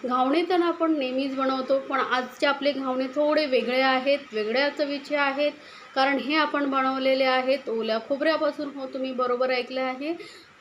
घावणे तर आपण नेहमीच बनवतो, पण आजचे आपले घावणे थोडे वेगळे आहेत, वेगळ्या चवीचे आहेत. कारण हे आपण बनवलेले आहेत ओल्या खोबऱ्यापासून. हो, तुम्ही बरोबर ऐकलं आहे.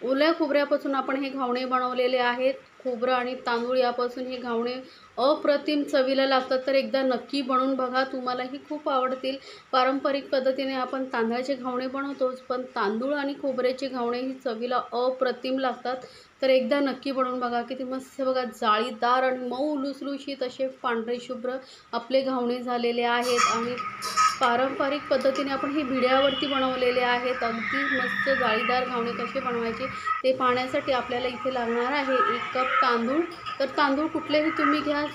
ओल्या खोबऱ्यापासून आपण हे घावणे बनवलेले आहेत. खोबरं आणि तांदूळ यापासून हे घावणे अप्रतिम चवीला लागतात. तर एकदा नक्की बनवून बघा, तुम्हालाही खूप आवडतील. पारंपरिक पद्धतीने आपण तांदळाचे घावणे बनवतोच, पण तांदूळ आणि खोबऱ्याचे घावणे ही चवीला अप्रतिम लागतात. तर एकदा नक्की बनवून बघा. किती मस्त बघा, जाळीदार आणि मऊ लुसलुशीत असे पांढरे शुभ्र आपले घावणे झालेले आहेत. आणि पारंपरिक पद्धतीने आपण हे भिड्यावरती बनवलेले आहेत. अगदी मस्त जाळीदार घावणे कसे बनवायचे ते पाहण्यासाठी आपल्याला इथे लागणार आहे 1 कप तांदूळ. तर तांदूळ कुठलेही तुम्ही घ्या,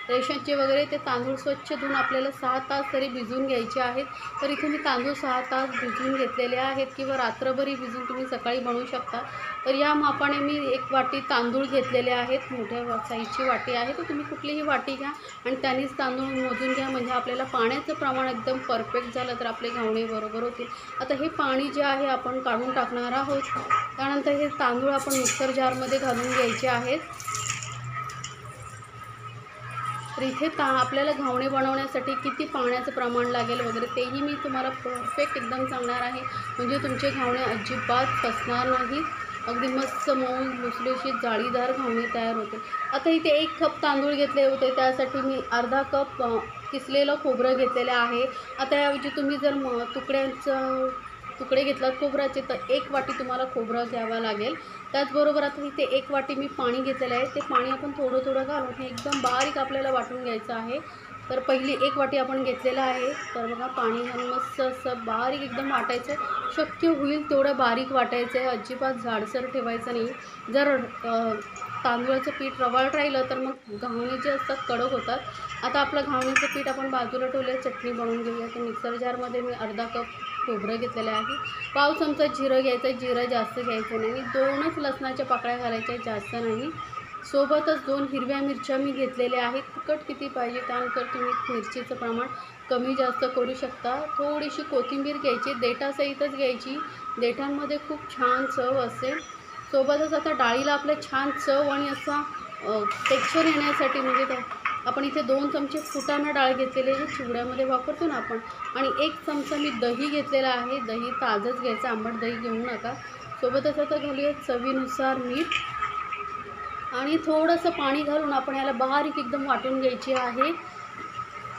रेशनचे वगैरे. ते तांदूळ स्वच्छ धुवून आपल्याला 6 तास तरी भिजवून घ्यायचे आहेत. तर इथे मी तांदूळ 6 तास भिजवून घेतलेले आहेत, किंवा रात्रभरही भिजवून तुम्ही सकाळी बनवू शकता. तर या मापाने मी 1 वाटी तांदूळ घेतलेले आहेत. मोठ्या साईजची वाटी आहे, तर तुम्ही कुठलीही वाटी घ्या आणि त्यानेच तांदूळ मोजून घ्या. म्हणजे आपल्याला पाण्याचं प्रमाण एकदम परफेक्ट झालं तर आपले घावणे बरोबर होतील. आता हे पाणी जे आहे आपण काढून टाकणार आहोत. त्यानंतर हे तांदूळ आपण मिक्सर जारमध्ये घालून घ्यायचे आहेत. तर इथे आपल्याला घावणे बनवण्यासाठी किती पाण्याचं प्रमाण लागेल वगैरे तेही मी तुम्हाला परफेक्ट एकदम सांगणार आहे. म्हणजे तुमचे घावणे अजिबात फसणार नाही. अगदी मस्त मऊ लुसलुशीत जाळीदार घावणे तयार होते. आता इथे 1 कप तांदूळ घेतले होते, त्यासाठी मी अर्धा कप किसलेलं खोबरं घेतलेलं आहे. आता याऐवजी तुम्ही जर तुकडे घेतलात खोबऱ्याचे, तर 1 वाटी तुम्हाला खोबरं घ्यावं लागेल. त्याचबरोबर आता इथे 1 वाटी मी पाणी घेतलेलं आहे. ते पाणी आपण थोडं थोडं घालून हे एकदम बारीक आपल्याला वाटून घ्यायचं आहे. तर पहिली 1 वाटी आपण घेतलेलं आहे. तर बघा, पाणी घालून मस्त असं बारीक एकदम वाटायचं. शक्य होईल तेवढं बारीक वाटायचं आहे, अजिबात जाडसर ठेवायचं नाही. जर तांदूळाचं पीठ रवाळ राहिलं तर मग घावणे जे असतात कडक होतात. आता आपलं घावण्याचं पीठ आपण बाजूला ठेवलं, चटणी बनवून घेऊया. तर मिक्सर जारमध्ये मी अर्धा कप खोबरं घेतलेलं आहे. पाव चमचा जिरं घ्यायचं. जिरं जास्त घ्यायचं नाही. 2च लसणाच्या पाकळ्या घालायच्या, जास्त नाही. सोबतच 2 हिरव्या मिरच्या मी घेतलेल्या आहेत. तिखट किती पाहिजे त्यानुसार तुम्ही मिरचीचं प्रमाण कमी जास्त करू शकता. थोडीशी कोथिंबीर घ्यायची, देठासहितच घ्यायची. देठांमध्ये खूप छान चव असते. सोबतच आता डाळीला आपल्या छान चव आणि असा टेक्स्चर येण्यासाठी म्हणजे आपण इथे 2 चमचे फुटाणा डाळ घेतलेली आहे, चिवड्यामध्ये वापरतो ना आपण. आणि 1 चमचा मी दही घेतलेला आहे. दही ताजंच घ्यायचं, आंबट दही घेऊ नका. सोबतच आता घालूया चवीनुसार मीठ आणि थोडंसं पाणी घालून आपण याला बारीक एकदम वाटून घ्यायची आहे.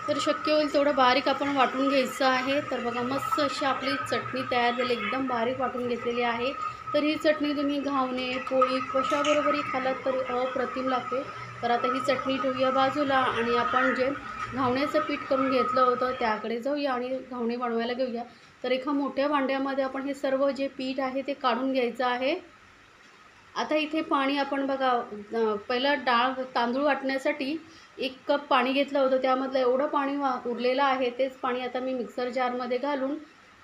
तर शक्य होईल तेवढं बारीक आपण वाटून घ्यायचं आहे. तर बघा, मस्त अशी आपली चटणी तयार झाली, एकदम बारीक वाटून घेतलेली आहे. तर ही चटणी तुम्ही घावणे, पोळी कशाबरोबरही खालात तरी अप्रतिम लागते. तर आता ही चटणी ठेवूया बाजूला आणि आपण जे घावण्याचं पीठ करून घेतलं होतं त्याकडे जाऊया आणि घावणे बनवायला घेऊया. तर एका मोठ्या भांड्यामध्ये आपण हे सर्व जे पीठ आहे ते काढून घ्यायचं आहे. आता इथे पाणी आपण बघा, पहिलं तांदूळ वाटण्यासाठी 1 कप पाणी घेतलं होतं, त्यामधलं एवढं पाणी उरलेलं आहे. तेच पाणी आता मी मिक्सर जारमध्ये घालून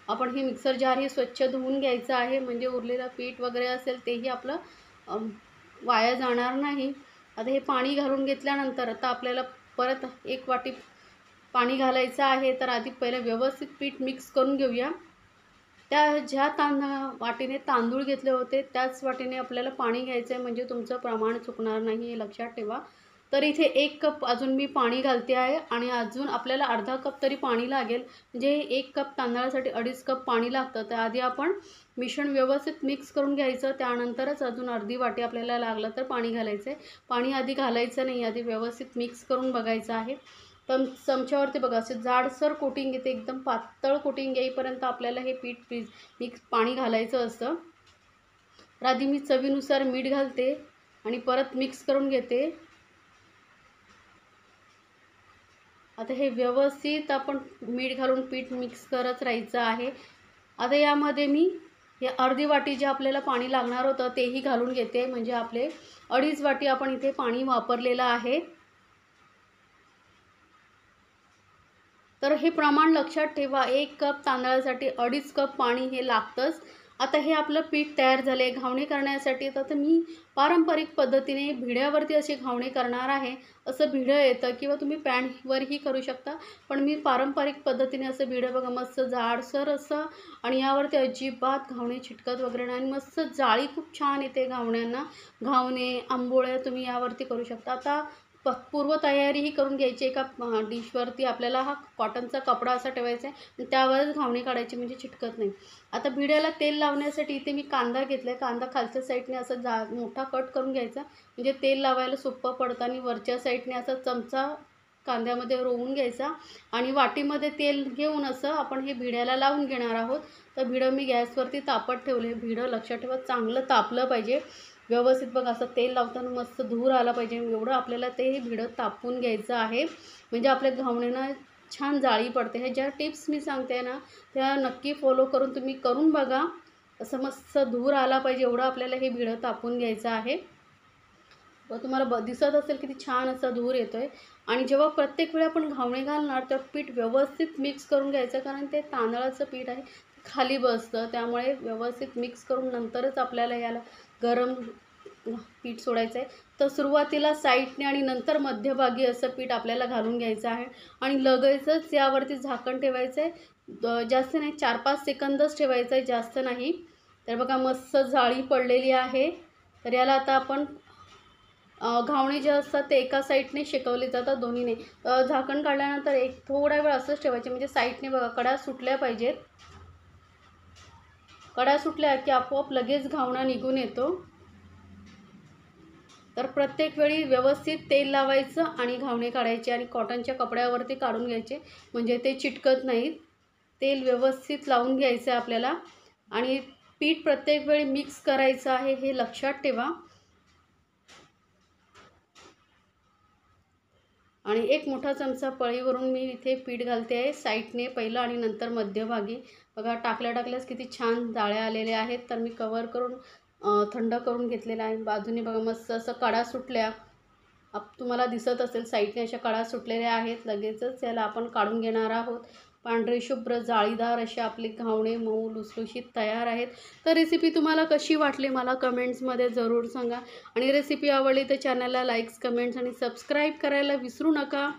आपण हे मिक्सर जारही स्वच्छ धुवून घ्यायचं आहे. म्हणजे उरलेलं पीठ वगैरे असेल तेही आपलं वाया जाणार नाही. आता हे पाणी घालून घेतल्यानंतर आता आपल्याला परत 1 वाटी पाणी घालायचं आहे. तर आधी पहिलं व्यवस्थित पीठ मिक्स करून घेऊया. ज्या वाटीने तांदूळ घेतले होते त्याच वाटीने आपल्याला पाणी घ्यायचं आहे. म्हणजे तुमचं प्रमाण चुकणार नाही, हे लक्षात ठेवा. तर इथे 1 कप अजून मी पाणी घालते आहे आणि अजून आपल्याला अर्धा कप तरी पाणी लागेल. म्हणजे 1 कप तांदळासाठी 2.5 कप पाणी लागतं. तर आधी आपण मिश्रण व्यवस्थित मिक्स करून घ्यायचं. त्यानंतरच अजून अर्धी वाटी आपल्याला लागलं तर पाणी घालायचं आहे. पाणी आधी घालायचं नाही, आधी व्यवस्थित मिक्स करून बघायचं आहे. तर चमच्यावरती बघा, असे जाडसर कोटिंग येते, एकदम पातळ कोटिंग येईपर्यंत आपल्याला हे पीठ मिक्स पाणी घालायचं असतं. तर आधी मी चवीनुसार मीठ घालते आणि परत मिक्स करून घेते. आता हे व्यवस्थित आपण मीठ घालून पीठ मिक्स करत राहायचं आहे. आता यामध्ये मी हे अर्धी वाटी जे आपल्याला पाणी लागणार होतं तेही घालून घेते. म्हणजे आपले 2.5 वाटी आपण इथे पाणी वापरलेलं आहे. तर हे प्रमाण लक्षात ठेवा, 1 कप तांदळासाठी 2.5 कप पाणी हे लागतंच. आता हे आपलं पीठ तयार झाले घावणे करण्यासाठी. तर मी पारंपरिक पद्धतीने भिड्यावरती असे घावणे करणार आहे. असं भिडं येतं किंवा तुम्ही पॅनवरही करू शकता, पण मी पारंपरिक पद्धतीने असं भिडं बघा, मस्त जाडसर असं. आणि यावरती अजिबात घावणे चिटकत वगैरे नाही. आणि मस्त जाळी खूप छान येते घावण्यांना. घावणे, आंबोळ्या तुम्ही यावरती करू शकता. आता पूर्वतयारीही करून घ्यायची। एका डिशवरती आपल्याला हा कॉटनचा कपडा असा ठेवायचा आहे आणि त्यावरच घावणे काढायची, म्हणजे चिटकत नाही। आता भिड्याला तेल लावण्यासाठी इथे मी कांदा घेतला आहे। कांदा खालच्या साईडने असं मोठा कट करून घ्यायचा, म्हणजे तेल लावायला सोपं पडतं। आणि वरच्या साईडने असा चमचा कांद्यामध्ये रोवून घ्यायचा आणि वाटीमध्ये तेल घेऊन असं आपण हे भिड्याला लावून घेणार आहोत। तर भिडं मी गॅसवरती तापत ठेवले। भिडं लक्षात ठेवा चांगलं तापलं पाहिजे व्यवस्थित। बघा असं तेल लावताना मस्त धूर आला पाहिजे, एवढं आपल्याला ते भिडं तापून घ्यायचं आहे, म्हणजे आपल्या घावण्यांना छान जाळी पडते। हे ज्या टिप्स मी सांगते ना त्या नक्की फॉलो करून तुम्ही करून बघा। असं मस्त धूर आला पाहिजे एवढं आपल्याला हे भिडं तापून घ्यायचं आहे। व तुम्हाला दिसत असेल किती छान असा धूर येतो आहे। आणि जेव्हा प्रत्येक वेळी आपण घावणे घालणार तर पीठ व्यवस्थित मिक्स करून घ्यायचं, कारण ते तांदळाचं पीठ आहे खाली बसतं, त्यामुळे व्यवस्थित मिक्स करून नंतरच आपल्याला याला गरम पीठ सोडायचं आहे। तर सुरुवातीला साईडने आणि नंतर मध्यभागी असं पीठ आपल्याला घालून घ्यायचं आहे आणि लगेचच यावरती झाकण ठेवायचं आहे। जास्त नाही 4-5 सेकंदच ठेवायचं आहे, जास्त नाही। तर बघा मस्त जाळी पडलेली आहे। तर याला आता आपण घावणे जे असतात ते एका साईडने शेकवले जातात, दोन्हीने। झाकण काढल्यानंतर एक थोडा वेळ असंच ठेवायचे, म्हणजे साईडने बघा कडा सुटल्या पाहिजेत। कडा सुटल्या की आपोआप लगेच घावणा निघून येतो। तर प्रत्येक वेळी व्यवस्थित तेल लावायचं आणि घावणे काढायचे आणि कॉटनच्या कपड्यावरती काढून घ्यायचे, म्हणजे ते चिटकत नाहीत। तेल व्यवस्थित लावून घ्यायचं आहे आपल्याला आणि पीठ प्रत्येक वेळी मिक्स करायचं आहे, हे लक्षात ठेवा। आणि एक मोठा चमचा पळीवरून मी इथे पीठ घालते आहे, साईडने पहिलं आणि नंतर मध्यभागी। बघा टाकल्याच किती छान जाळ्या आलेल्या आहेत। तर मी कवर करून थंड करून घेतलेला आहे। बाजूने बघा मस्त असं कडा सुटल्या, तुम्हाला दिसत असेल साईडने अशा कडा सुटलेल्या आहेत। लगेचच याला आपण काढून घेणार आहोत। पांढरे शुभ्र जाळीदार असे आपले घावणे मऊ लुसलुशीत तयार आहेत। तर रेसिपी तुम्हाला कशी वाटली मला कमेंट्समध्ये ज़रूर सांगा आणि रेसिपी आवडली तर चॅनलला लाईक्स, कमेंट्स आणि सबस्क्राईब करायला विसरू नका।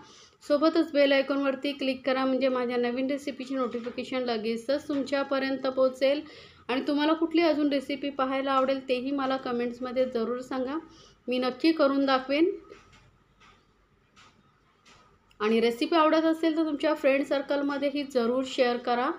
सोबतच बेल आयकॉनवरती क्लिक करा, म्हणजे माझ्या नवीन रेसिपीची नोटिफिकेशन लगेचच तुमच्यापर्यंत पोहोचेल। आणि तुम्हाला कुठली अजून रेसिपी पाहायला आवडेल तेही मला कमेंट्समध्ये ज़रूर सांगा, मी नक्की करून दाखवेन। आणि रेसिपी आवडत असेल तर तुमच्या फ्रेंड सर्कलमध्येही जरूर शेअर करा।